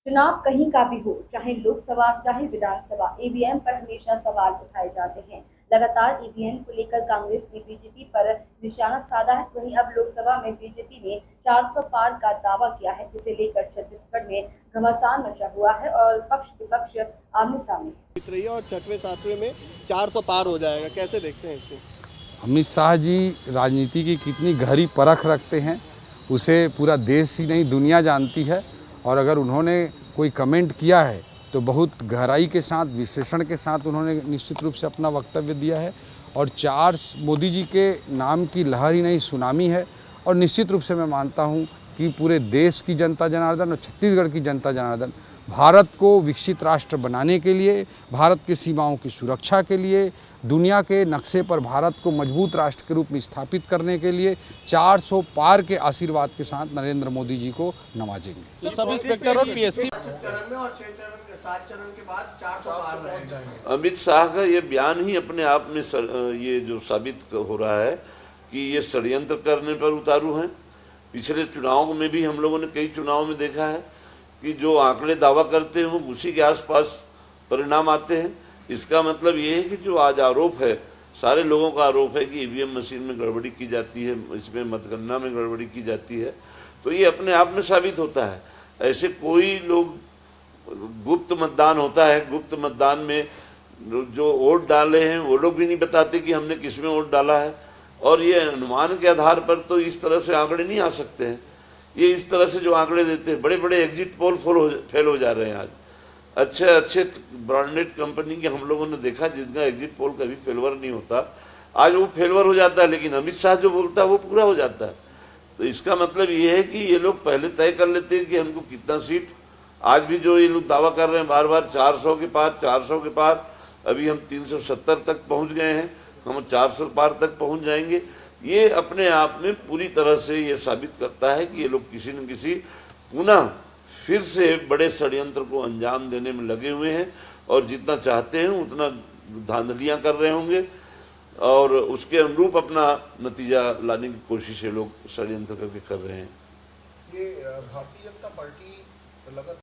चुनाव कहीं का भी हो, चाहे लोकसभा चाहे विधानसभा, ईवीएम पर हमेशा सवाल उठाए जाते हैं। लगातार ईवीएम को लेकर कांग्रेस ने बीजेपी पर निशाना साधा है। वहीं अब लोकसभा में बीजेपी ने 400 पार का दावा किया है, जिसे लेकर छत्तीसगढ़ में घमासान मचा हुआ है और पक्ष विपक्ष आमने सामने जीत रही है और छठवें सातवें में 400 पार हो जाएगा। कैसे देखते हैं इसको? अमित शाह जी राजनीति की कितनी गहरी परख रखते हैं, उसे पूरा देश ही नहीं दुनिया जानती है। और अगर उन्होंने कोई कमेंट किया है तो बहुत गहराई के साथ, विश्लेषण के साथ उन्होंने निश्चित रूप से अपना वक्तव्य दिया है। और मोदी जी के नाम की लहर ही नहीं, सुनामी है। और निश्चित रूप से मैं मानता हूँ कि पूरे देश की जनता जनार्दन और छत्तीसगढ़ की जनता जनार्दन भारत को विकसित राष्ट्र बनाने के लिए, भारत की सीमाओं की सुरक्षा के लिए, दुनिया के नक्शे पर भारत को मजबूत राष्ट्र के रूप में स्थापित करने के लिए 400 पार के आशीर्वाद के साथ नरेंद्र मोदी जी को नवाजेंगे। तो सब इंस्पेक्टर और पीएससी चरण में और 6 चरण के 7 चरण के बाद 400 पार रहेगा। अमित शाह का ये बयान ही अपने आप में ये जो साबित हो रहा है कि ये षड्यंत्र करने पर उतारू हैं। पिछले चुनाव में भी हम लोगों ने कई चुनाव में देखा है कि जो आंकड़े दावा करते हैं वो उसी के आसपास परिणाम आते हैं। इसका मतलब ये है कि जो आज आरोप है, सारे लोगों का आरोप है कि ईवीएम मशीन में गड़बड़ी की जाती है, इसमें मतगणना में गड़बड़ी की जाती है, तो ये अपने आप में साबित होता है। ऐसे कोई लोग, गुप्त मतदान होता है, गुप्त मतदान में जो वोट डाले हैं वो लोग भी नहीं बताते कि हमने किस में वोट डाला है। और ये अनुमान के आधार पर तो इस तरह से आंकड़े नहीं आ सकते हैं। ये इस तरह से जो आंकड़े देते हैं, बड़े बड़े एग्जिट पोल फेल हो जा रहे हैं। आज अच्छे अच्छे ब्रांडेड कंपनी के हम लोगों ने देखा जिनका एग्जिट पोल कभी फेलवर नहीं होता, आज वो फेलवर हो जाता है, लेकिन अमित शाह जो बोलता है वो पूरा हो जाता है। तो इसका मतलब ये है कि ये लोग पहले तय कर लेते हैं कि हमको कितना सीट। आज भी जो ये लोग दावा कर रहे हैं बार बार 400 के पार, 400 के पार, अभी हम 370 तक पहुंच गए हैं, हम 400 पार तक पहुंच जाएंगे। ये अपने आप में पूरी तरह से ये साबित करता है कि ये लोग किसी न किसी पुनः फिर से बड़े षड्यंत्र को अंजाम देने में लगे हुए हैं और जितना चाहते हैं उतना धांधलियां कर रहे होंगे और उसके अनुरूप अपना नतीजा लाने की कोशिश ये लोग षड्यंत्र करके कर रहे हैं। ये भारतीय जनता पार्टी लगातार